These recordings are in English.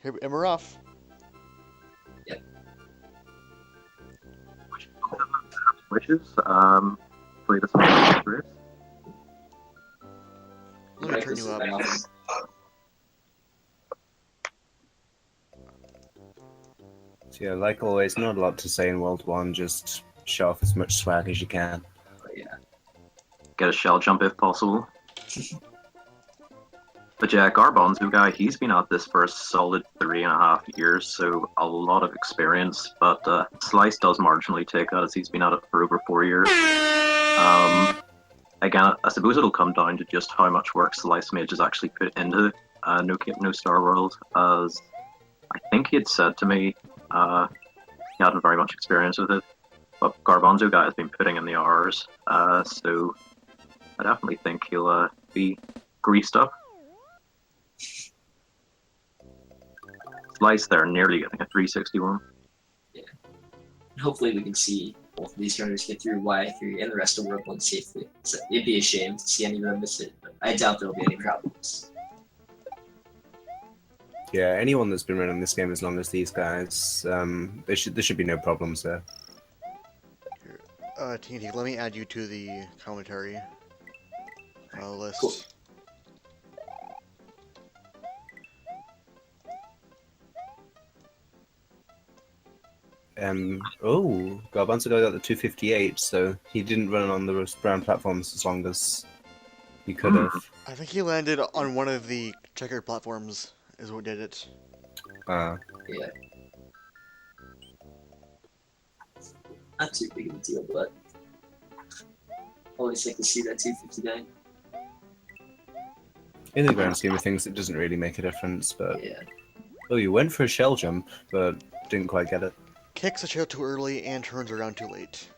Here, and we're off. Yep. Wishes. Play the song first. Let me turn you up. So yeah, like always, not a lot to say in World 1, just show off as much swag as you can. But yeah. Get a shell jump if possible. But yeah, garbanzoguy, he's been at this for a solid 3.5 years, so a lot of experience. But Slice does marginally take that as he's been at it for over 4 years. Again, I suppose it'll come down to just how much work Slicemage has actually put into No Starworld, as I think he had said to me he hadn't very much experience with it. But garbanzoguy has been putting in the hours, so I definitely think he'll be greased up. Slice there, nearly getting a 361. Yeah. Hopefully we can see both of these runners get through Y3 and the rest of World 1 safely. So it'd be a shame to see any of them miss it, but I doubt there'll be any problems. Yeah, anyone that's been running this game as long as these guys, there should be no problems there. TNT, let me add you to the commentary list. Cool. Oh, garbanzoguy got the 258, so he didn't run on the brown platforms as long as he could have. I think he landed on one of the checkered platforms, is what did it. Ah. Yeah. Not too big of a deal, but always like to see that 259. In the grand scheme of things, it doesn't really make a difference, but... Yeah. Oh, you went for a shell jump, but didn't quite get it. Kicks the shell too early and turns around too late.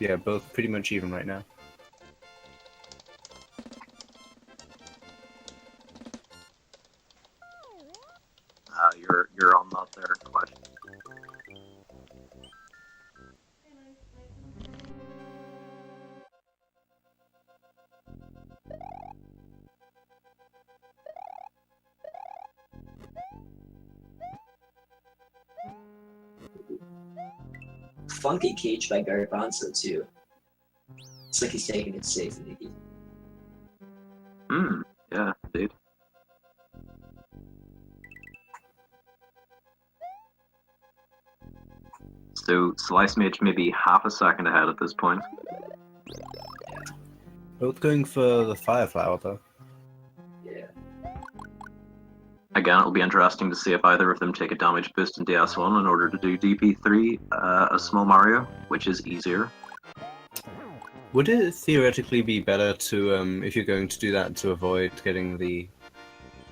Yeah, both pretty much even right now. You're on that there question. Funky cage by Garbanzo too. It's like he's taking it safe, Nikki. Yeah, dude. So Slicemage maybe half a second ahead at this point. Both going for the fire flower though. Yeah. Again, it'll be interesting to see if either of them take a damage boost in DS1 in order to do DP3 as Small Mario, which is easier. Would it theoretically be better to, if you're going to do that, to avoid getting the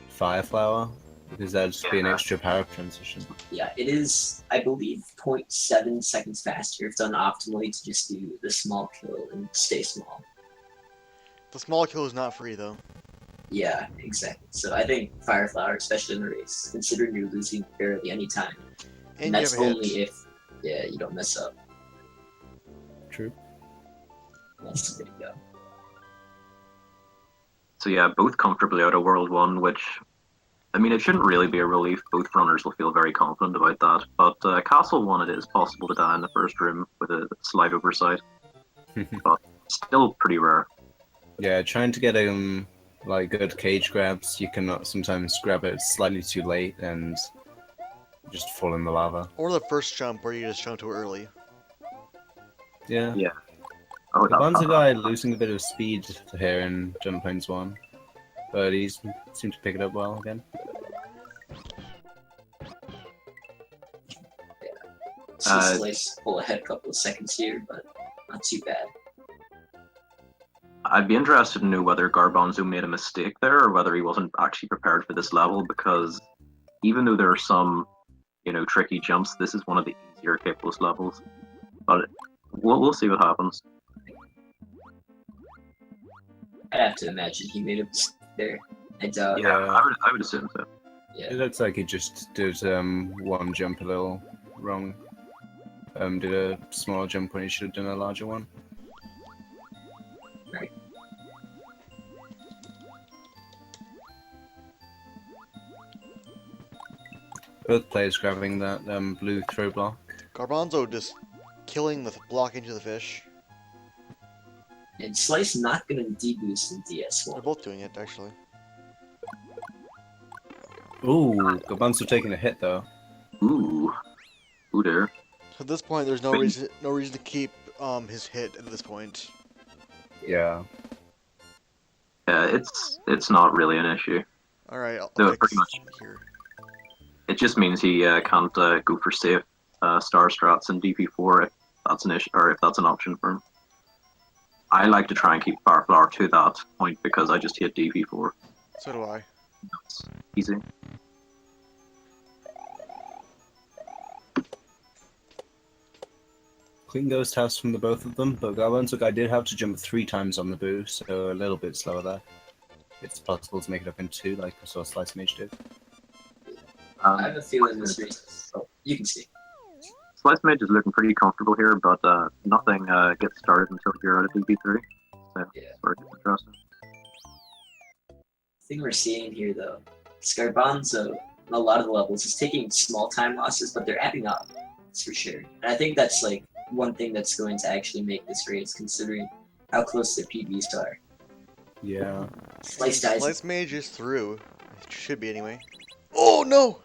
fire flower? Because that'd just be an extra power transition. Yeah, it is, I believe, 0.7 seconds faster if done optimally to just do the small kill and stay small. The small kill is not free though. Yeah, exactly. So I think Fire Flower, especially in the race, considering you're losing barely any time. And that's only if, yeah, you don't mess up. True. That's the way to go. So yeah, both comfortably out of World 1, which, I mean, it shouldn't really be a relief. Both runners will feel very confident about that. But Castle 1, it is possible to die in the first room with a slight oversight. But still pretty rare. Yeah, trying to get like good cage grabs, you cannot sometimes grab it slightly too late and just fall in the lava. Or the first jump where you just jump too early. Yeah. Yeah. Oh, garbanzoguy losing a bit of speed here in Jump Lanes 1, but he seemed to pick it up well again. Yeah. Slice pull ahead a couple of seconds here, but not too bad. I'd be interested to know whether Garbanzo made a mistake there or whether he wasn't actually prepared for this level, because even though there are some, tricky jumps, this is one of the easier capeless levels. But we'll see what happens. I'd have to imagine he made a mistake there. I doubt. Yeah, I would assume so. Yeah. It looks like he just did one jump a little wrong. Did a smaller jump when he should have done a larger one. Right. Both players grabbing that blue throw block. Garbanzo just killing the block into the fish. And Slice not gonna deboost in They're DS1. both doing it, actually. Ooh, Garbanzo taking a hit though. Ooh. Ooh there. So at this point, there's no reason to keep his hit at this point. Yeah. Yeah, it's not really an issue. All right, I'll No, fix pretty much. here. It just means he can't go for safe star strats in DP4 if that's an issue or if that's an option for him. I like to try and keep Fire Flower to that point because I just hate DP4. So do I. It's easy. Clean Ghost House from the both of them, but garbanzoguy did have to jump 3 times on the boo, so a little bit slower there. It's possible to make it up in 2, like I saw Slicemage did. I have a feeling this race. Oh, you can see. Slicemage is looking pretty comfortable here, but nothing gets started until you're out of DP3. So Yeah. it's very interesting. The thing we're seeing here, though, Garbanzo, on a lot of the levels, is taking small time losses, but they're adding up. That's for sure. And I think that's like one thing that's going to actually make this race, considering how close the PBs are. Yeah. Slice dies. Slicemage is through. It should be anyway. Oh no!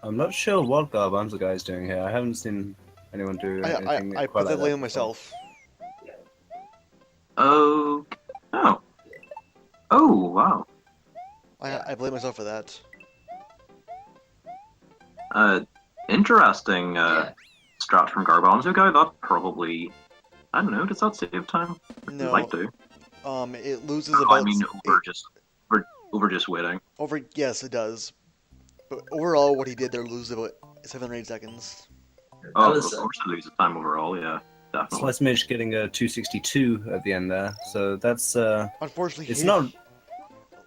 I'm not sure what garbanzoguy is doing here. I haven't seen anyone do anything I quite put that like blame on myself. Oh. Oh. Oh, wow. I blame myself for that. Interesting Yeah. strat from garbanzoguy. That probably, I don't know, does that save time? It No. might do. It loses Oh, about. I mean, over just waiting. Yes, it does. But overall, what he did there loses about 7 or 8 seconds. Oh, was, of course it loses time overall, yeah. Definitely. Slicemage getting a 262 at the end there, so that's Unfortunately, it's not.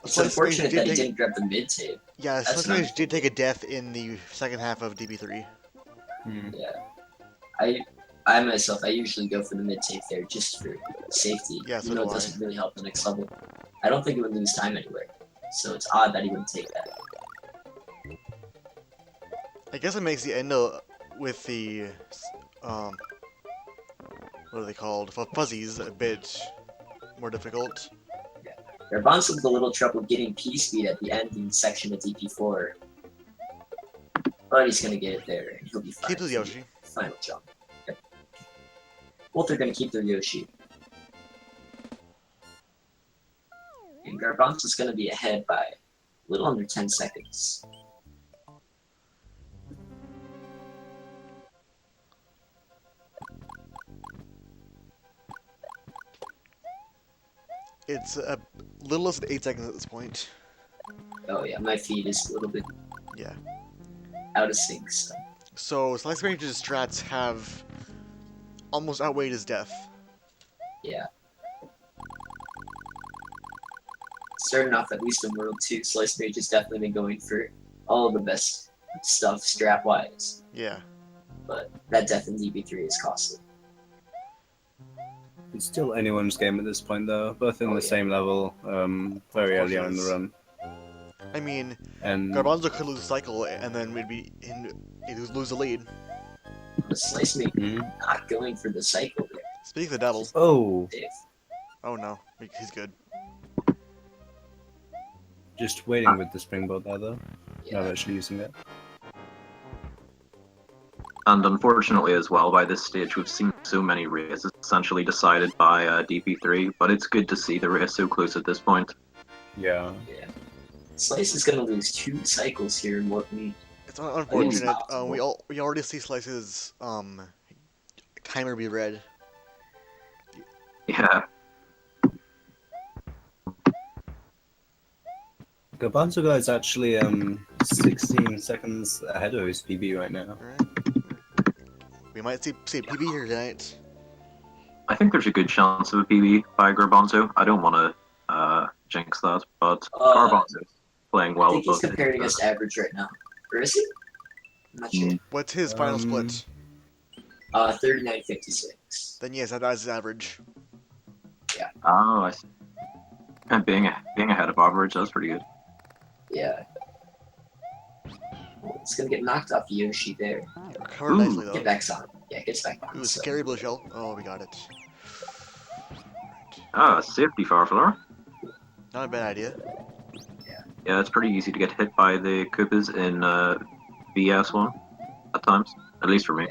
It's Slicemage unfortunate did that he take- didn't grab the mid tape. Yeah, That's Slicemage did take a death in the second half of DB3. Yeah. I myself, I usually go for the mid tape there just for safety. Yeah, so even though do it I. doesn't really help the next level. I don't think it would lose time anywhere. So it's odd that he wouldn't take that. I guess it makes the end with the what are they called? Fuzzies a bit more difficult. Garbanzo with a little trouble getting P speed at the ending section of DP4. But he's gonna get it there and he'll be fine. Keep his Yoshi. Final jump. Yep. Both are gonna keep their Yoshi. And Garbanzo's gonna be ahead by a little under 10 seconds. It's a little less than 8 seconds at this point. Oh yeah, my feed is a little bit Yeah. out of sync. So. Slicemage's strats have almost outweighed his death. Yeah. Starting off at least in World 2, Slicemage has definitely been going for all of the best stuff strap-wise. Yeah. But that death in DB3 is costly. It's still anyone's game at this point, though. Both in Oh, the yeah. same level, very early on in the run. I mean, And Garbanzo could lose a cycle and then he'd lose the lead. But Slicemage Mhm. not going for the cycle there. Speak of the devil. oh, Dave. Oh no, he's good. just waiting with the springboard there, though. Not Yeah. actually using it. And unfortunately as well, by this stage, we've seen so many races essentially decided by DP3, but it's good to see the race so close at this point. Yeah. Yeah. Slice is gonna lose 2 cycles here in what we. It's unfortunate. possible. We already see Slice's timer be red. Yeah, Garbanzoguy is actually 16 seconds ahead of his PB right now. Alright. We might see a PB here tonight. I think there's a good chance of a PB by Garbanzo. I don't want to jinx that, but Garbanzo's playing I well. think he's above comparing his- us to average right now. Or is he? I'm not sure. What's his final split? 39.56. Then yes, that's his average. Oh, I see. And being ahead of average, that's pretty good. Yeah. It's gonna get knocked off Yoshi there. Yeah, recovered Ooh. nicely though. Get back on. Yeah, gets back on. Ooh, So, scary blue shell. Oh, we got it. Ah, safety Fireflower. Not a bad idea. Yeah, it's pretty easy to get hit by the Koopas in VS1 at times. At least for me.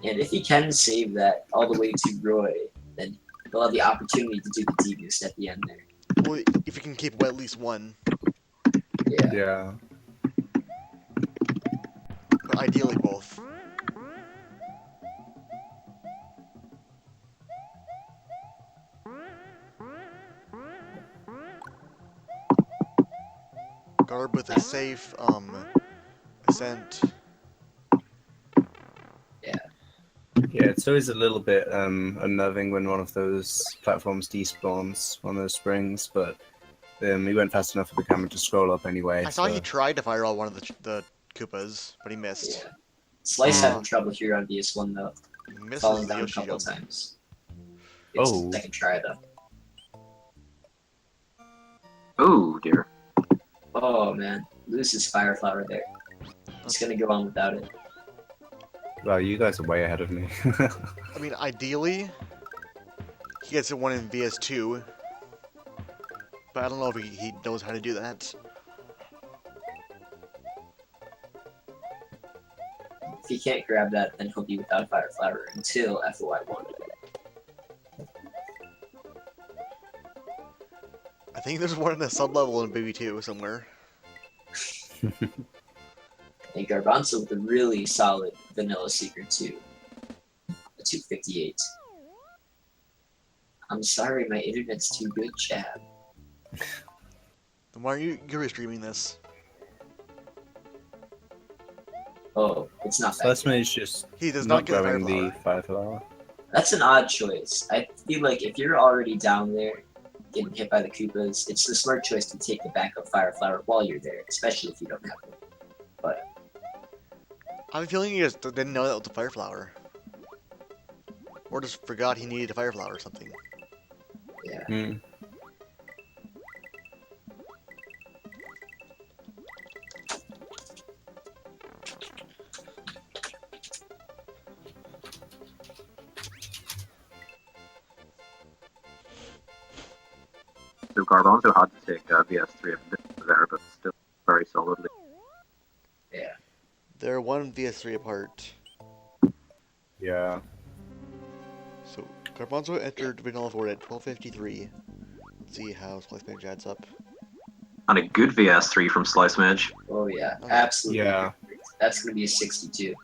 and if he can save that all the way to Roy, then he'll have the opportunity to do the D-boost at the end there. Well, if you can keep at least one, Yeah. Yeah. but ideally both. Garb with a safe ascent. Yeah, it's always a little bit unnerving when one of those platforms despawns on those springs, but he went fast enough for the camera to scroll up anyway. I saw so- he tried to fire all one of the Koopas, but he missed. Yeah. Slice Oh. having trouble here on VS1 though, He misses falling the down a Yoshi couple jump. times. It's Oh. second try though. Oh dear. Oh man, loses Fire Flower there. He's gonna go on without it. Well, you guys are way ahead of me. I mean, ideally, he gets it one in VS2, but I don't know if he knows how to do that. If he can't grab that, then he'll be without Fire Flower until FOI1. I think there's one in the sub-level in Baby 2 somewhere. And Garbanzo with a really solid vanilla secret too. A 258. I'm sorry, my internet's too good, Chad. Then why are you're restreaming this? Oh, it's not that. Slicemage just He does not not get grabbing Fire the Flower. Fireflower. That's an odd choice. I feel like if you're already down there getting hit by the Koopas, it's the smart choice to take the backup Fire Flower while you're there, especially if you don't have it. But I have a feeling he just didn't know that was a Fire Flower. Or just forgot he needed a Fire Flower or something. yeah. Hmm. So Garbanzo had to take VS3 there, but still very solidly. They're one VS3 apart. Yeah. So Garbanzo entered Vanilla Ford at 12:53. Let's see how Slicemage adds up. And a good VS3 from Slicemage. Oh yeah, Oh. absolutely. Yeah. Perfect. That's gonna be a 62.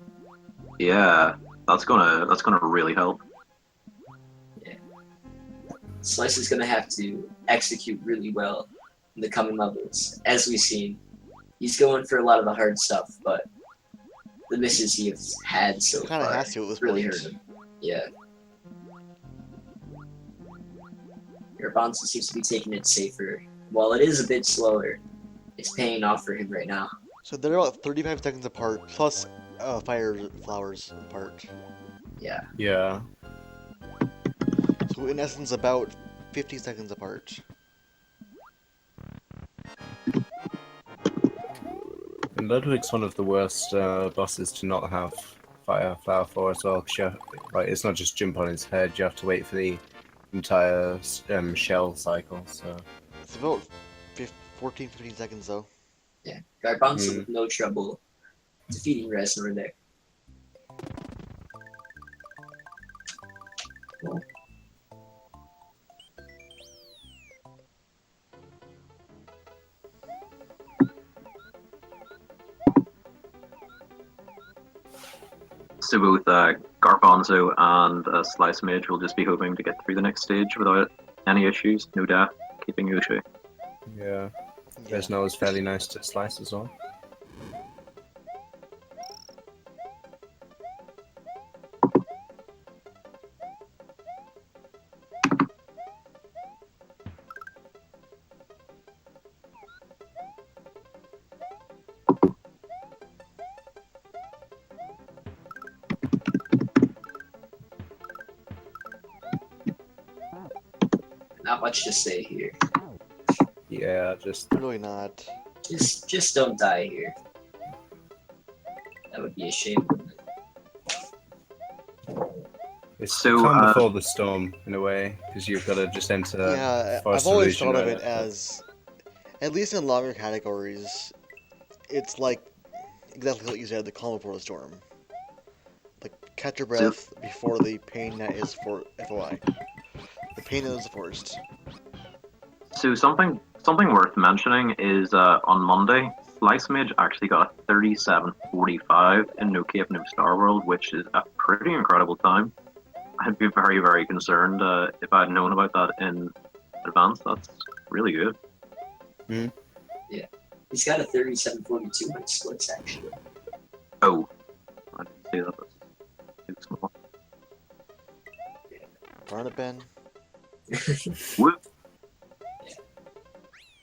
Yeah, that's gonna really help. Slice is gonna have to execute really well in the coming levels. As we've seen, he's going for a lot of the hard stuff, but the misses he has had so Kind of far has to at this really point. hurt him. Yeah. Garbanzo seems to be taking it safer. While it is a bit slower, it's paying off for him right now. So they're about 35 seconds apart, plus Fire Flowers apart. Yeah. Yeah. So in essence, about 50 seconds apart. And Ludwig's one of the worst bosses to not have Fire Flower for as well. 'Cause like, it's not just jump on his head, you have to wait for the entire shell cycle. So It's about 14-15 seconds though. Yeah. Garbanzo Hmm. with no trouble defeating Reznor there. So both Garbanzo and Slicemage will just be hoping to get through the next stage without any issues, no death, keeping Yoshi. yeah. Yeah. Resno is fairly nice to slice as well. Not much to say here. Yeah, just Really not. Just don't die here. would be a shame. It's So, the calm before the storm, in a way, because you've got to just enter Yeah, Forest I've always Illusion thought of right it after. as, at least in longer categories, it's like exactly what you said, the calm before the storm. Like catch your So, breath before the pain that is for FOI. The pain that is the forest. so something worth mentioning is on Monday, Slicemage actually got a 37:45 in No Cave No Starworld, which is a pretty incredible time. I'd be very, very concerned if I'd known about that in advance. That's really good. He's got a 37:42 when it splits, actually. Oh, I didn't see that. That's too small. Darn it, Ben. Whoop.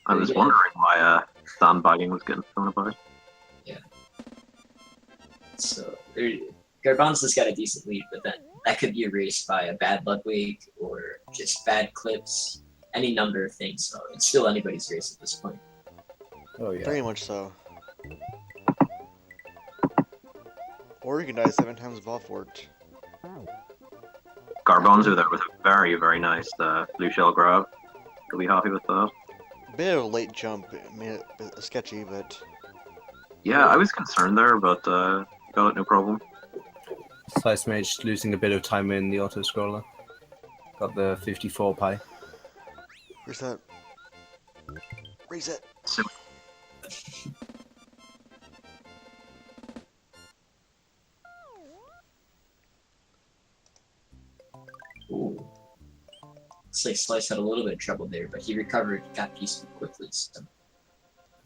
I was Yeah. wondering why sandbagging was getting thrown about. So Garbanzo's got a decent lead, but then that could be erased by a bad Ludwig or just bad clips, any number of things. So it's still anybody's race at this point. Oh yeah. Very much so. Or you can die 7 times above for it. Garbanzo there with a very, very nice blue shell grab. Are we happy with that? Bit of a late jump, it made it a bit sketchy, but Yeah, I was concerned there, but got it no problem. Slicemage losing a bit of time in the auto scroller. Got the 54 pi. reset. Reset. So, Ooh. Looks like Slice had a little bit of trouble there, but he recovered, got peaceful quickly. So.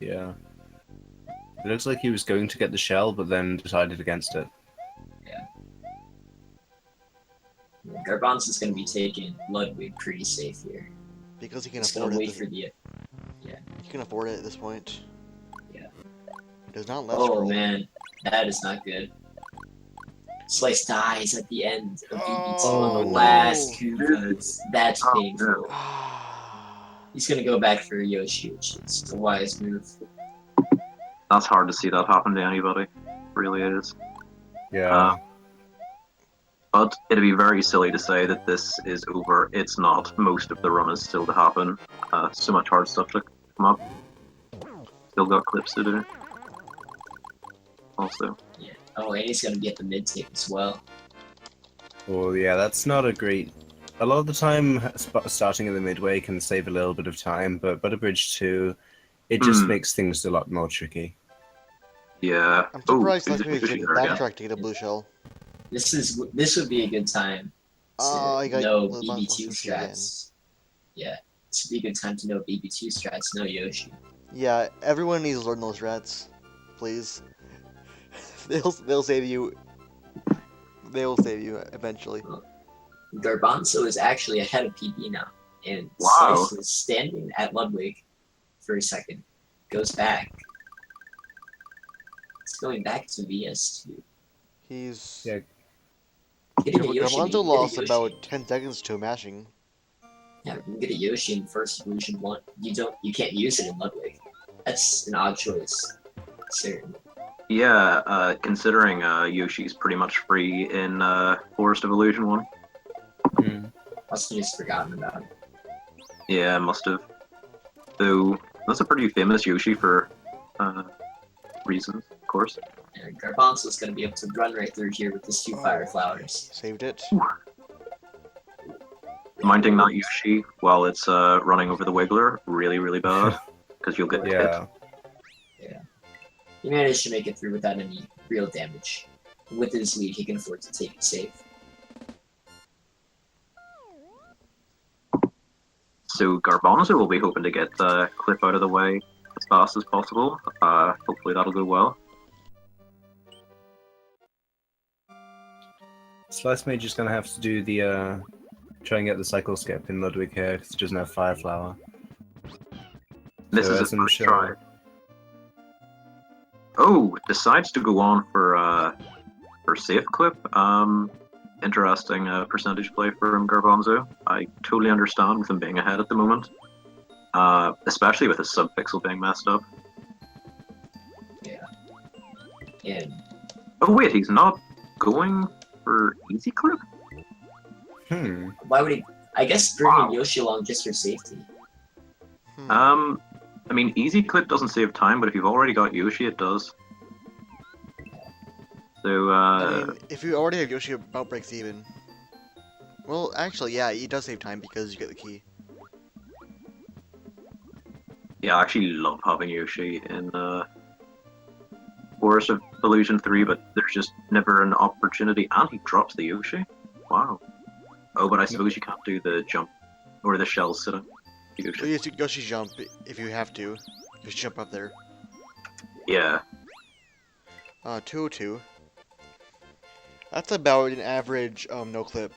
Yeah. It looks like he was going to get the shell, but then decided against it. Garbanzo's going to be taking Ludwig pretty safe here. Because he can He's afford going to it. wait for the... He can afford it at this point. Yeah. There's not less Oh scroll. man, that is not good. Slice dies at the end of BBT Oh, on the no. last Koopas. That's Oh, painful. He's going to go back for Yoshi, which is a wise move. that's hard to see that happen to anybody. It really is. Yeah. But it'd be very silly to say that this is over. It's not. Most of the run is still to happen. So much hard stuff to come up. Still got clips to do. Also. Yeah. Oh, and he's going to be at the mid-tape as well. Well, yeah, that's not a great... A lot of the time, starting in the midway can save a little bit of time, but Butter Bridge 2, it just makes things a lot more tricky. Yeah. I'm surprised Ooh, Slicemage Yoshi didn't there again. backtrack to get a blue shell. This would be a good time to I got know Lil BB2 Monsters again. strats. Yeah, this would be a good time to know BB2 strats, know Yoshi. Yeah, everyone needs to learn those rats. Please. They'll save you. They will save you eventually. Garbanzo is actually ahead of PB now, and Wow. Slice is standing at Ludwig for a second. Goes back. It's going back to VS2. He's. Yeah. Getting a Yoshi. Garbanzo get a lost Yoshi. about 10 seconds to mashing. Yeah, you can get a Yoshi in first evolution 1. You can't use it in Ludwig. That's an odd choice. Certainly. Yeah, considering Yoshi's pretty much free in Forest of Illusion 1. Must have just forgotten about it. Yeah, must have. Though, that's a pretty famous Yoshi for reasons, of course. And Garbanzo's gonna be able to run right through here with his 2 fire flowers. Saved it. Mounting that Yoshi while it's running over the Wiggler, really, really bad. Because you'll get hit. Yeah. He managed to make it through without any real damage. With his lead, he can afford to take it safe. So Garbanzo will be hoping to get Clip out of the way as fast as possible. Hopefully that'll go well. Slicemage is going to have to do the... try and get the cycle skip in Ludwig here, because he doesn't have Fire Flower. This So is as his I'm first sure- try. Oh, decides to go on for safe clip. Interesting percentage play from Garbanzo. I totally understand with him being ahead at the moment. Especially with his sub-pixel being messed up. And Oh wait, he's not going for easy clip? Why would he? I guess bringing Yoshi along just for safety. Hmm. I mean, easy clip doesn't save time, but if you've already got Yoshi, it does. So, I mean, if you already have Yoshi, about breaks even. Well, actually, yeah, it does save time because you get the key. yeah, I actually love having Yoshi in Forest of Illusion 3, but there's just never an opportunity, and he drops the Yoshi? Wow. Oh, but I suppose you can't do the jump, or the shell sitting. So you Yoshi jump if you have to. Just jump up there. Yeah. 202. That's about an average no clip,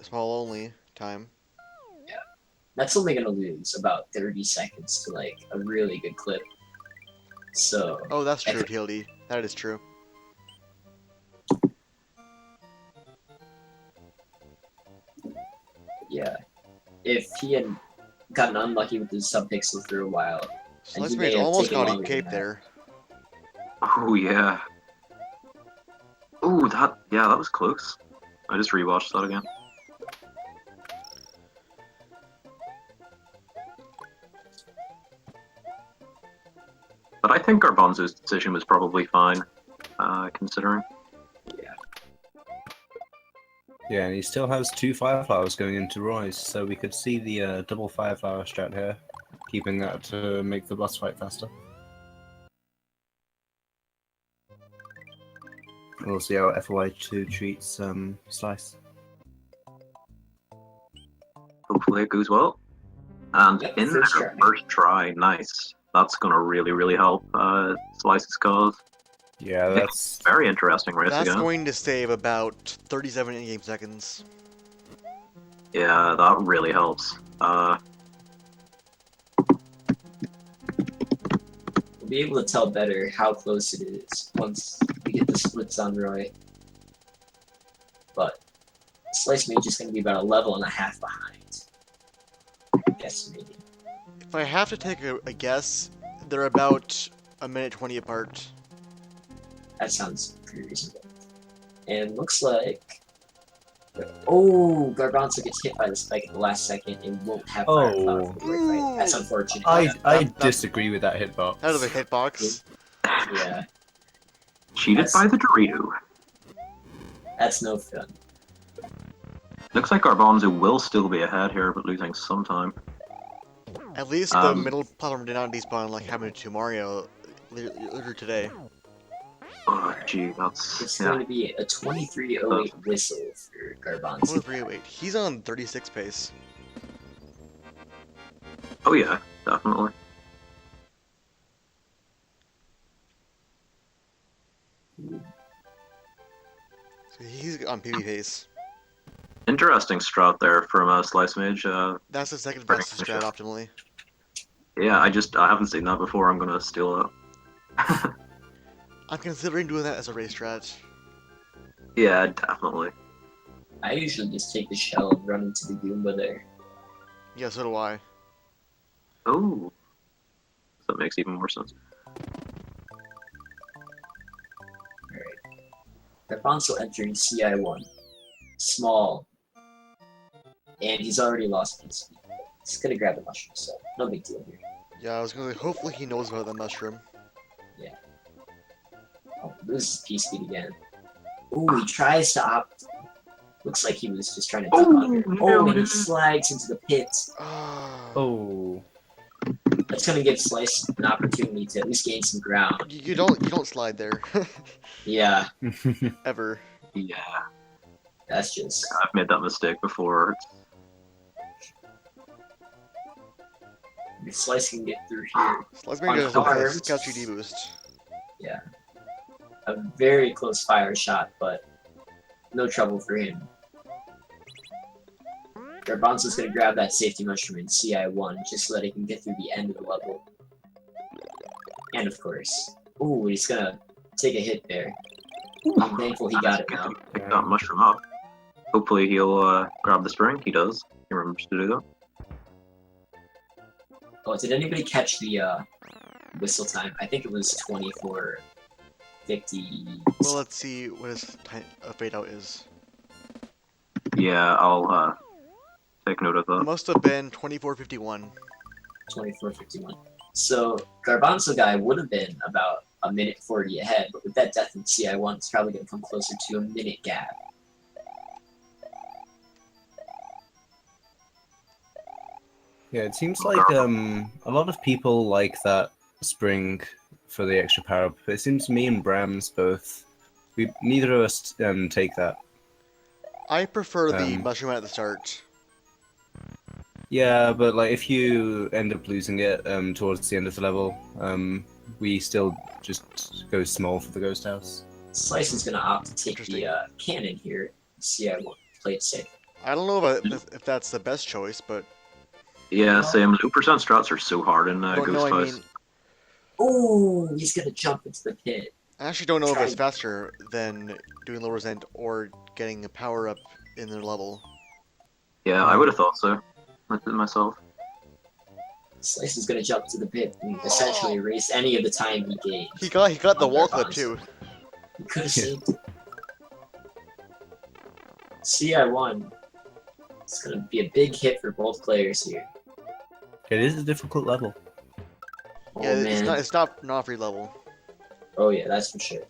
small only time. That's only gonna lose about 30 seconds to like a really good clip. So Oh, that's true, TLD. That is true. yeah, if he had gotten unlucky with his subpixel for a while, and he may Slicemage have almost taken got a longer cape than that. there. Oh, yeah. Oh, that was close. I just rewatched that again. But I think Garbanzo's decision was probably fine, considering. Yeah, and he still has 2 Fire Flowers going into Roy's, so we could see the double Fire Flower strat here, keeping that to make the boss fight faster. We'll see how FY2 treats Slice. Hopefully it goes well. And Yep, in first their try. first try, nice. That's gonna really, really help Slice's cause. Yeah, that's Very interesting race That's again. going to save about 37 in-game seconds. Yeah, that really helps. We'll be able to tell better how close it is once we get the splits on Roy. But Slicemage is going to be about a level and a half behind. Guesstimating. If I have to take a guess, they're about a minute 20 apart. That sounds pretty reasonable. And looks like... Oh, Garbanzo gets hit by the spike at the last second and won't have Fire Flower for the right fight. That's unfortunate. I disagree with that hitbox. Out of the hitbox. Yeah, Cheated That's- by the Dorito. that's no fun. Looks like Garbanzo will still be ahead here, but losing some time. At least the middle platform did not despawn like happened to Mario later today. Oh, gee, that's... It's yeah. going to be a 23:08 whistle for Garbanzo. 2308. He's on 36 pace. Oh yeah, definitely. So he's on PB pace. Interesting strat there from Slicemage. That's the second Very best nice strat shot. optimally. Yeah, I haven't seen that before. I'm gonna steal it. I'm considering doing that as a race strat. Yeah, definitely. I usually just take the shell and run into the Goomba there. Yeah, so do I. Oh, that makes even more sense. Garbanzo entering CI1. Small. And he's already lost his speed. He's gonna grab the mushroom, so no big deal here. Yeah, I was gonna say, hopefully he knows about that mushroom. Oh, loses P-speed again. Ooh, he tries to opt. Looks like he was just trying to duck under. Oh, and he slides into the pit. Oh. That's gonna give Slice an opportunity to at least gain some ground. You don't slide there. Yeah, Ever. Yeah, that's just... I've made that mistake before. If Slice can get through here. Let's On make a fire. Scout GD boost. Yeah. A very close fire shot, but no trouble for him. Garbanzo's gonna grab that safety mushroom in CI1 just so that he can get through the end of the level. And of course, ooh, he's gonna take a hit there. I'm thankful he got it now. Pick that mushroom up. Hopefully he'll grab the spring. He does. He remembers to do that. Oh, did anybody catch the whistle time? I think it was 24 50. Well, let's see what his fade out is. Yeah, I'll take note of It that. must have been 24:51. 24:51. So garbanzoguy would have been about a minute 40 ahead, but with that death in CI1, it's probably going to come closer to a minute gap. Yeah, it seems like a lot of people like that spring for the extra power up. It seems me and Brams both, neither of us take that. I prefer the Um, mushroom at the start. Yeah, but like if you end up losing it towards the end of the level, we still just go small for the ghost house. Slice is going to opt to take Interesting. the cannon here. CI1. Play it safe. I don't know if that's the best choice, but Yeah, same. Loop percent strats are so hard in don't Ghost know. I House. mean, Oh, he's going to jump into the pit. I actually don't know if it's Try- faster than doing lower end or getting a power up in their level. Yeah, I would have thought so. Myself. Slice is going to jump to the pit and essentially erase any of the time he gained. He got the On wall their clip too. He could have saved it. CI1. It's going to be a big hit for both players here. It is a difficult level. Oh, Yeah, man. it's not free level. Oh, yeah, that's for sure.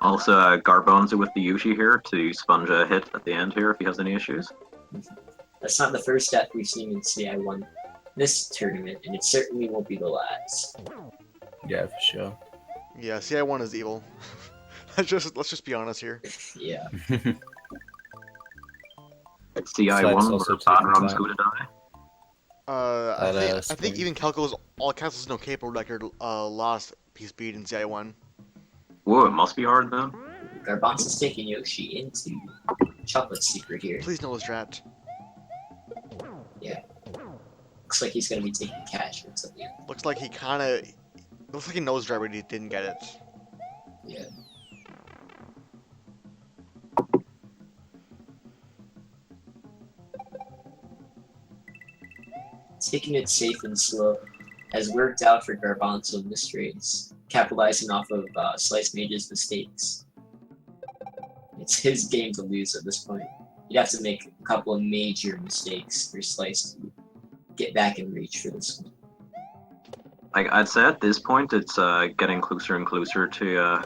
Also, Garbanzo with the Yoshi here to sponge a hit at the end here if he has any issues. That's not the first death we've seen in CI1 this tournament, and it certainly won't be the last. Yeah, for sure. Yeah, CI1 is evil. let's just be honest here. Yeah. CI1 also where taking bad runs that. go to die. I think spring. even Calco's all castles no capo record lost P speed in CI1. Whoa, it must be hard then. Garbanzo's taking Yoshi into Chocolate Secret here. Please no strat. Looks like he's going to be taking cash until the end. Looks like he knows driver, but he didn't get it. Yeah. Taking it safe and slow has worked out for Garbanzo in this race, capitalizing off of Slicemage's mistakes. It's his game to lose at this point. You'd have to make a couple of major mistakes for Slice to get back in reach for this one. Like I'd say at this point, it's getting closer and closer to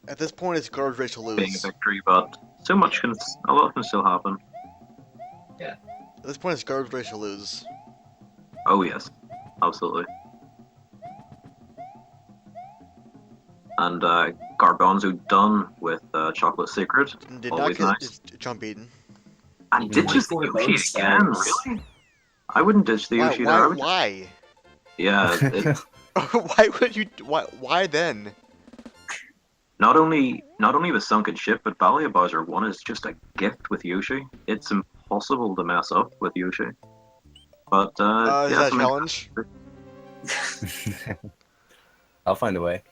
At this point, it's garbage race to being lose. a victory, but a lot can still happen. At this point, it's garbage race to lose. Oh yes, absolutely. And Garbanzo done with Chocolate Secret. And did Always not get nice. his jump beaten. And ditches the 24 Yoshi bone again, stars. really? I wouldn't ditch the Yoshi there. I would- Why? Yeah, Why would you? Why then? not only the sunken ship, but Valia Bowser 1 is just a gift with Yoshi. It's impossible to mess up with Yoshi. But Is yeah, that a something- challenge? I'll find a way.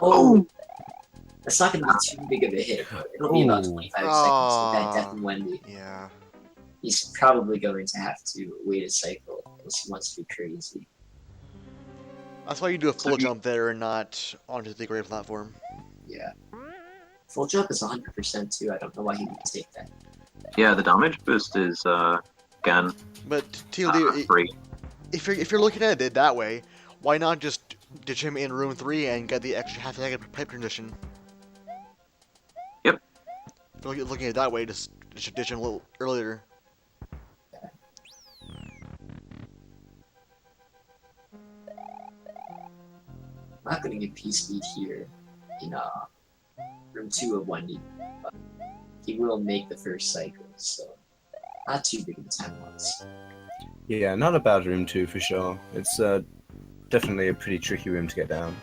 Oh! That's not going to be too big of a hit. It'll be about Ooh. 25 seconds to that Aw. Death and Wendy. Yeah. He's probably going to have to wait a cycle unless he wants to be crazy. That's why you do a full So you- jump there and not onto the great platform. Yeah. Full jump is 100% too. I don't know why he would take that. Yeah, the damage boost is again But TLD, free. if you're looking at it that way, why not just ditch him in room 3 and get the extra half second pipe transition? Yep. If you're looking at it that way, just ditch him a little earlier. I'm not going to get P-Speed here in room 2 of Wendy, but he will make the first cycle, so not too big of a time loss. Yeah, not a bad room too for sure. It's definitely a pretty tricky room to get down.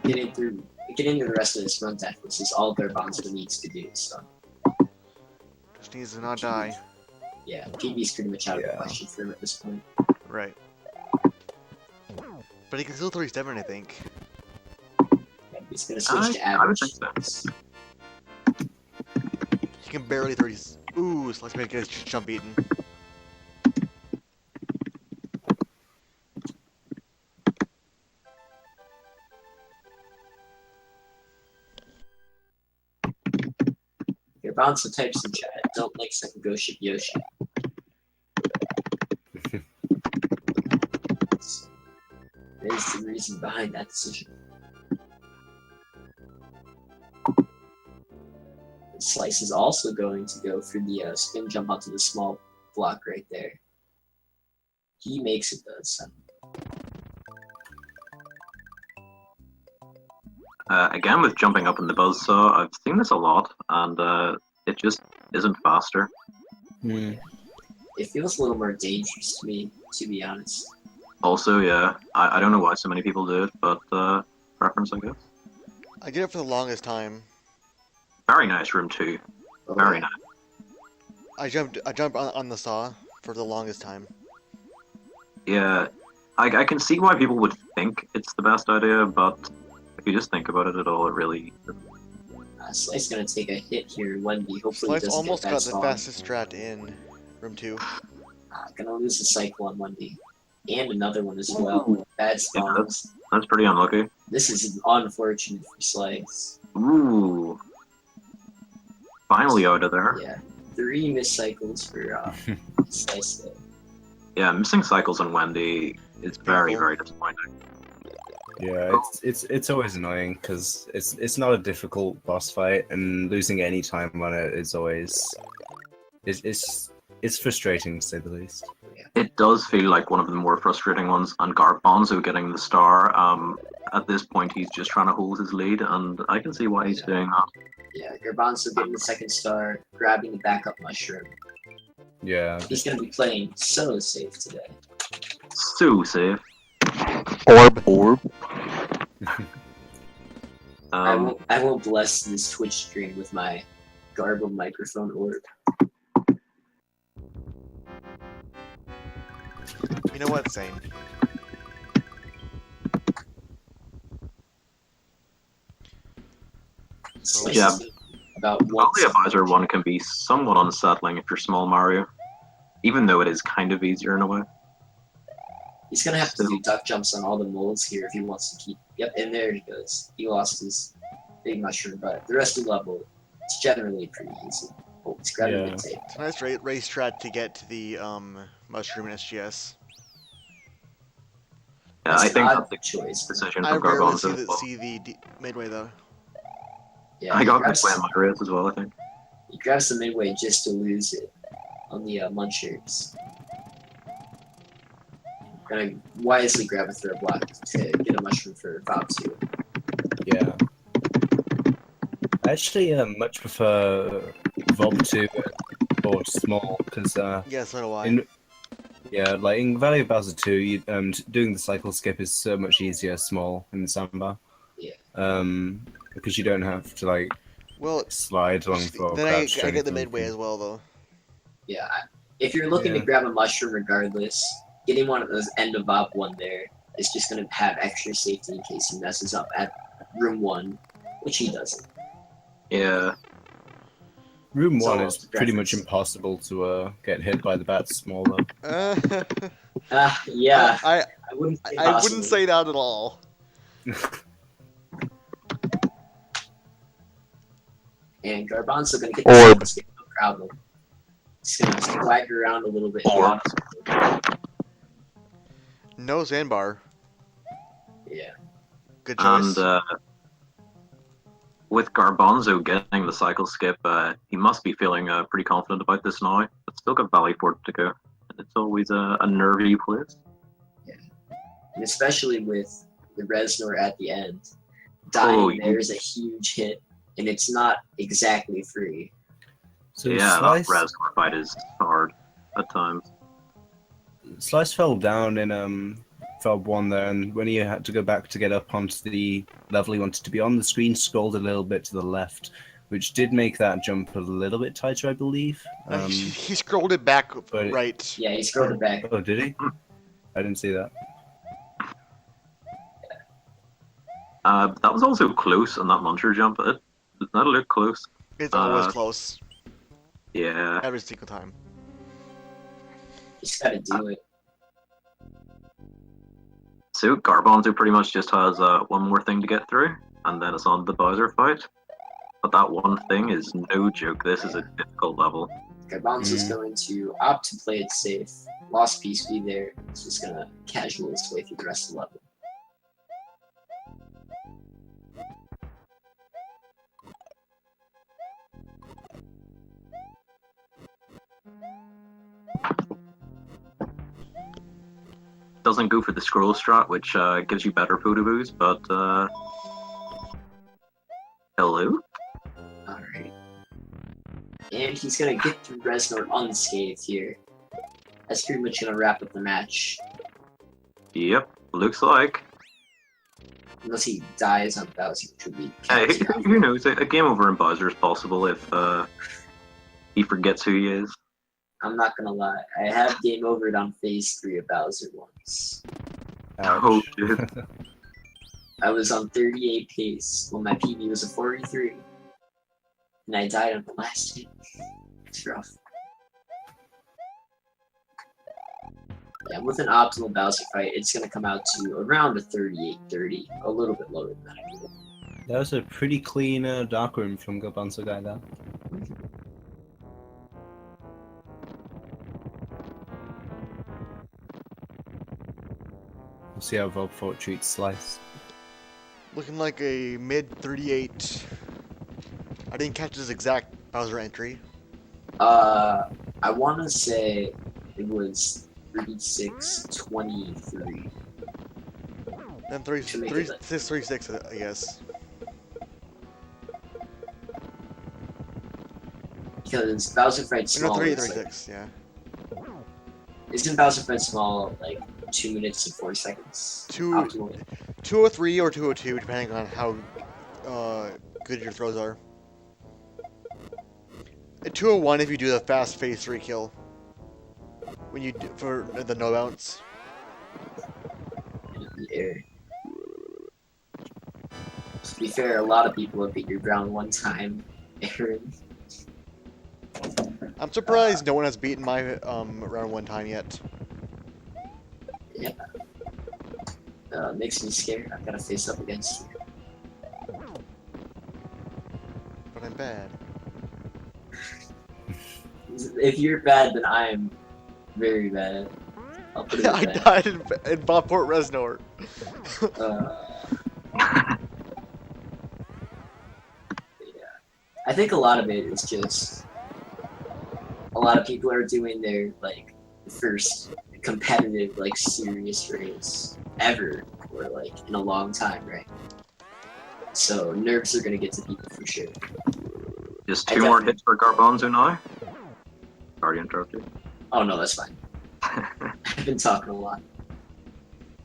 Getting through the rest of this run deathless is all Garbanzo needs to do, so Just needs to not die. yeah, PB's pretty much out of the Yeah. question for him at this point. Right. But he can still 37, I think. Yeah, he's going to switch to I would average. think so. He can barely 30. Ooh, so let's make his jump beaten. Garbanzo types in chat. Don't like second go ship Yoshi. There's the reason behind that decision. Slice is also going to go for the spin jump onto the small block right there. He makes it though. So. Again, with jumping up in the buzzsaw, I've seen this a lot, and it just isn't faster. It feels a little more dangerous to me, to be honest. Also, yeah, I don't know why so many people do it, but preference, I guess. I did it for the longest time. Very nice room 2. Oh, Very yeah. nice. I jumped on the saw for the longest time. Yeah, I can see why people would think it's the best idea, but if you just think about it at all, it really... Slice gonna take a hit here, Wendy. Hopefully he Slice doesn't almost get got that the spawn. fastest strat in room 2. Gonna lose a cycle on Wendy. And another one as well. Bad spawns. That's pretty unlucky. This is unfortunate for Slice. Ooh. Finally out of there. Yeah. 3 missed cycles for Slice there. Yeah, missing cycles on Wendy is very, Painful. very disappointing. Yeah, it's always annoying because it's not a difficult boss fight, and losing any time on it is always it's frustrating to say the least. It does feel like one of the more frustrating ones, and Garbanzo getting the star, at this point he's just trying to hold his lead, and I can see why he's doing that. Yeah, Garbanzo getting the second star, grabbing the backup mushroom. Yeah, He's gonna be playing so safe today. So safe. Orb. I won't bless this Twitch stream with my garbled microphone orb. You know what, Zane? Slice Yeah. is about one. Probably Advisor 1 can be somewhat unsettling if you're small Mario, even though it is kind of easier in a way. He's gonna have to do duck jumps on all the molds here if he wants to keep. Yep, and there he goes. He lost his big mushroom, but the rest of the level, it's generally pretty easy. Oh, he's grabbing Yeah. the tape. It's a nice race strat to get to the mushroom in SGS. Yeah, That's I an think odd that's the choice. decision I from rarely Garbanzo. Well, see the midway though. Yeah, I he got grabs, this way in my race as well, I think. he grabs the midway just to lose it on the munchers. Gonna wisely grab a third block to get a mushroom for Bob 2. yeah. I actually much prefer Vob 2 or small because Yeah, so do I. in Valley of Bowser 2, doing the cycle skip is so much easier small in Samba. Yeah. Because you don't have to like Well, slide along for then I crouch or get the anything. midway as well though. Yeah, if you're looking to Yeah. grab a mushroom regardless, getting one of those end of Bob 1 there is just going to have extra safety in case he messes up at room 1, which he doesn't. Yeah. Room It's 1 all is pretty much preference. impossible to get hit by the bats small though. Yeah, I I wouldn't say I possible. wouldn't say that at all. And Garbanzo going to get Orb. the no problem. He's going to swagger around a little bit. Orb. No sandbar. Yeah. Good choice. And with Garbanzo getting the cycle skip, he must be feeling pretty confident about this now. But still got Valley Fort to go. It's always a nervy place. And especially with the Reznor at the end. Oh, Dying yeah. there is a huge hit, and it's not exactly free. So Yeah, Slice, that Reznor fight is hard at times. Slice fell down in Vob 1 there, and when he had to go back to get up onto the level he wanted to be on, the screen scrolled a little bit to the left, which did make that jump a little bit tighter, I believe. He scrolled it back but- right. Yeah, he scrolled it back. Oh, did he? I didn't see that. That was also close on that Muncher jump. That looked close. It's always Uh, close. Yeah. Every single time. Just gotta do it. So Garbanzo pretty much just has one more thing to get through, and then it's on the Bowser fight. But that one thing is no joke. This is a difficult level. Garbanzo's going to opt to play it safe. Lost piece be there. It's just gonna casual his way through the rest of the level. Doesn't go for the scroll strat, which gives you better photo boost, but hello? Alright. And he's gonna get through Reznor unscathed here. That's pretty much gonna wrap up the match. Yep, looks like. Unless he dies on Bowser, which would be Hey, who knows? A game over in Bowser is possible if he forgets who he is. I'm not gonna lie. I have game overed on phase 3 of Bowser once. Oh, Ouch. dude. I was on 38 pace when my PB was a 43. And I died on the last hit. It's rough. Yeah, with an optimal Bowser fight, it's gonna come out to around a 38-30. A little bit lower than that. That was a pretty clean dark room from garbanzoguy there. We'll see how Vobfort treats Slice. Looking like a mid 38. I didn't catch his exact Bowser entry. I wanna say it was 36-23. Then To make it 36, I guess. Because Bowser Fight No, Small 38, is like, 36, yeah. isn't Bowser Fight Small like 2 minutes and 4 seconds? Optimally? 203 or 202, depending on how good your throws are. At 201 if you do the fast phase 3 kill. When you do, for the no bounce. Yeah. To be fair, a lot of people have beat your round 1 time, Aaron. I'm surprised no one has beaten my round 1 time yet. Yeah. Makes me scared. I've got to face up against you. But I'm bad. If you're bad, then I am very bad. I'll put it I that. died in Bobport Reznor. Yeah. I think a lot of it is just a lot of people are doing their like first competitive like serious race ever or like in a long time, right? So nerves are gonna get to people for sure. Just I 2 more definitely- hits for Garbanzo now. Sorry to interrupt you. Oh no, that's fine. I've been talking a lot.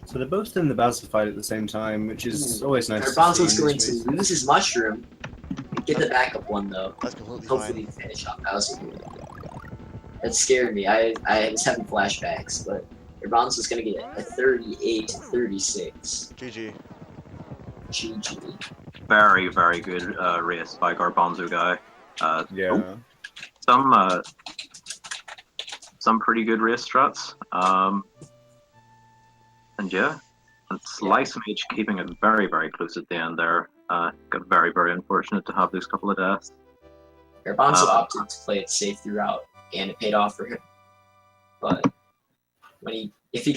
So they're both in the Bowser fight at the same time, which is always nice. Garbanzo's to going see in to these lose his mushroom and get the backup one though. That's completely Hopefully fine. finish off Bowser here. That scared me. I was having flashbacks, but Garbanzo's gonna get a 38-36. GG. GG. Very, very good race by Garbanzo guy. Yeah. Some pretty good race strats. And yeah, and Slicemage keeping it very, very close at the end there. Got very, very unfortunate to have those couple of deaths. Garbanzo opted to play it safe throughout, and it paid off for him. But when if he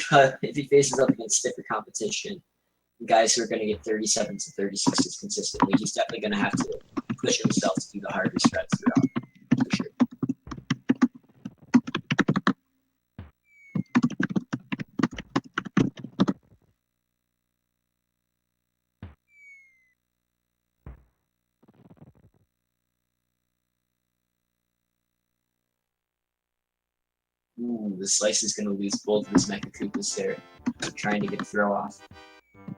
faces up against stiffer competition, guys who are going to get 37s and 36s consistently, he's definitely going to have to push himself to do the harder strats throughout, for sure. Ooh, the Slice is going to lose both of his Mecha Koopas there, trying to get a throw off. I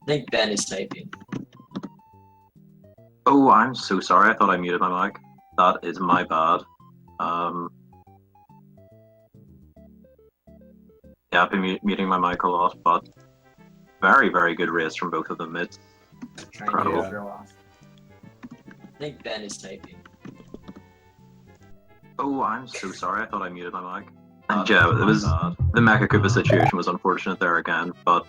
think Ben is typing. Oh, I'm so sorry. I thought I muted my mic. That is my bad. Yeah, I've been muting my mic a lot, but very, very good race from both of them. It's Trying to get incredible. a throw off. I think Ben is typing. Oh, I'm so sorry. I thought I muted my mic. And yeah, it was the Mecha Koopa situation was unfortunate there again, but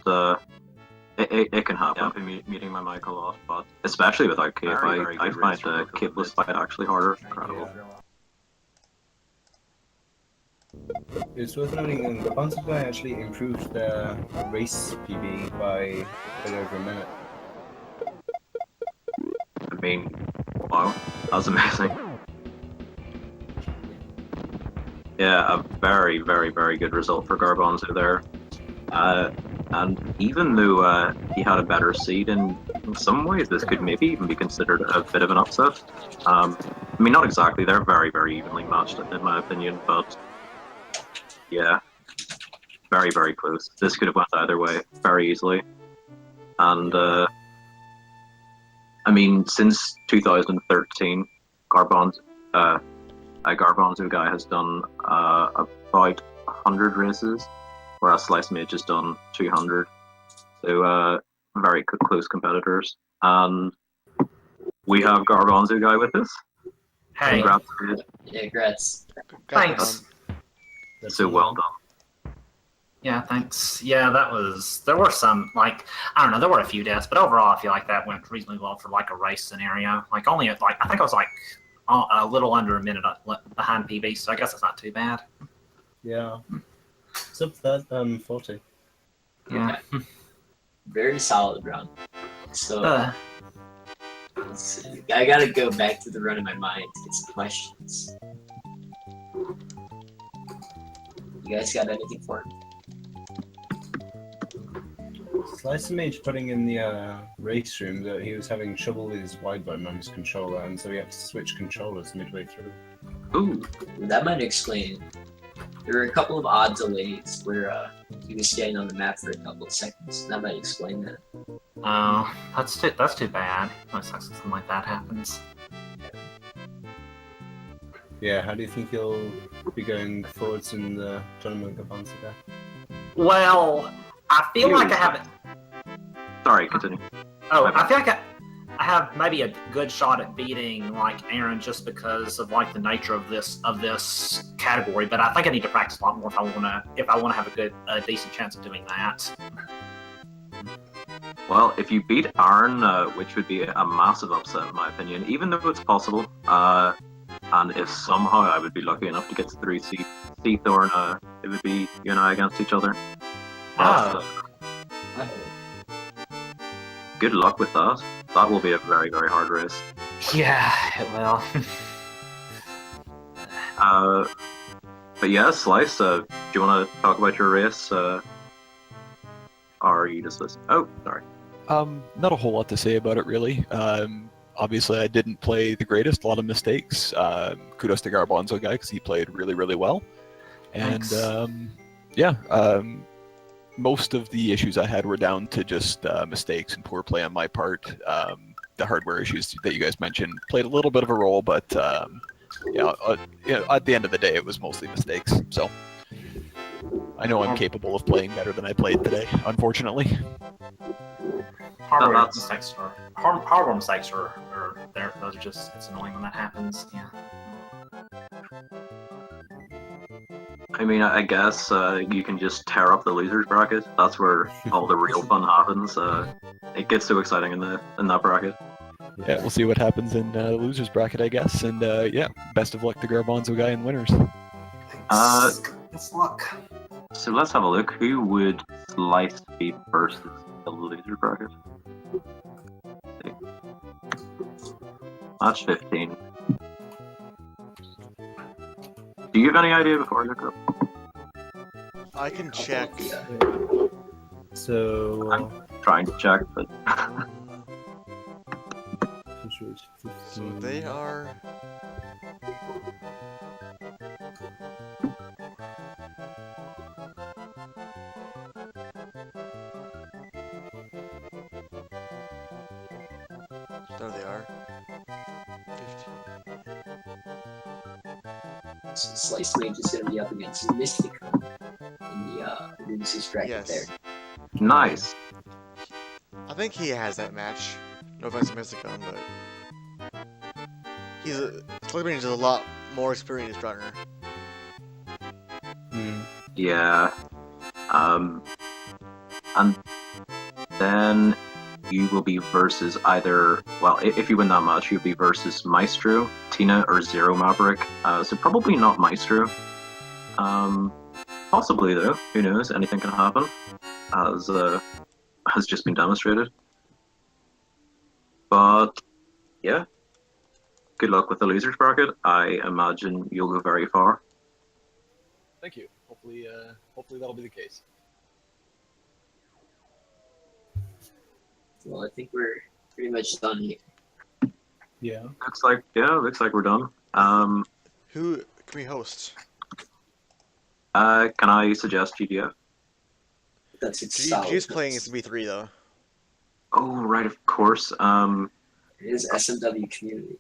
It can happen. I've been muting my mic a lot, but especially without Cape, I find the Capeless fight actually harder. Incredible. It's worth noting that garbanzoguy actually improved their race PB by a bit over a minute. I mean, wow, that's amazing. Yeah, a very, very, very good result for Garbanzo there. And even though he had a better seed, in some ways this could maybe even be considered a bit of an upset. I mean, not exactly, they're very, very evenly matched in my opinion, but yeah, very, very close. This could have went either way very easily. And I mean, since 2013, Garbanzo guy has done about 100 races, whereas Slicemage has done 200. So very close competitors. And we have Garbanzo guy with us. Hey. Congrats. Yeah, congrats. Thanks. So well done. Yeah, thanks. Yeah, there were some, like, I don't know, there were a few deaths, but overall I feel like that went reasonably well for, like, a race scenario. Like, only, like, I think I was, like, a little under a minute behind PB, so I guess it's not too bad. Yeah. It's up to that 40. Yeah. Very solid run. So, let's see. I gotta go back to the run in my mind to get some questions. You guys got anything for me? Slicemage putting in the race room that he was having trouble with his wide button on his controller, and so he had to switch controllers midway through. Ooh. That might explain. There were a couple of odd delays where he was staying on the map for a couple of seconds. That might explain that. Oh, that's too bad. It sucks when something like that happens. Yeah, how do you think you'll be going forwards in the tournament, garbanzoguy? Well, I feel like I haven't. Sorry, continue. Oh, I feel like I have maybe a good shot at beating like Aaron just because of like the nature of this category. But I think I need to practice a lot more if I want to have a decent chance of doing that. Well, if you beat Aaron, which would be a massive upset in my opinion, even though it's possible, and if somehow I would be lucky enough to get through Seathorn, it would be you and I against each other. But, good luck with that. That will be a very, very hard race. Yeah, it will. But yeah, Slice, do you want to talk about your race? Or are you just listening? Oh, sorry. Not a whole lot to say about it, really. Obviously, I didn't play the greatest, a lot of mistakes. Kudos to garbanzoguy because he played really, really well. And most of the issues I had were down to just mistakes and poor play on my part. The hardware issues that you guys mentioned played a little bit of a role, but at the end of the day, it was mostly mistakes. So I know I'm capable of playing better than I played today, unfortunately. Hardware mistakes are there. Those are just, it's annoying when that happens. Yeah. I mean, I guess you can just tear up the losers bracket. That's where all the real fun happens. It gets so exciting in that bracket. Yeah, we'll see what happens in the losers bracket, I guess. And best of luck to garbanzoguy and winners. It's luck. So let's have a look. Who would Slice beat versus the loser bracket? Let's see. Match 15. Do you have any idea before I look up? I can check. So I'm trying to check, but so they are. There they are. 15. So Slicemage is going to be up against Mystica in the losers bracket there. Nice. I think he has that match. No offense to Mystica, but Slicemage is a lot more experienced runner. Yeah. And Then you will be versus either, well, if you win that match, you'll be versus Maestro, Tina, or Zero Maverick. So probably not Maestro. Possibly though, who knows? Anything can happen, as has just been demonstrated. But yeah, good luck with the losers bracket. I imagine you'll go very far. Thank you. Hopefully, hopefully that'll be the case. Well, I think we're pretty much done here. Yeah. Looks like we're done. Who can we host? Can I suggest GDF? That's its G's playing as B3 though. Oh, right, of course. It is SMW community.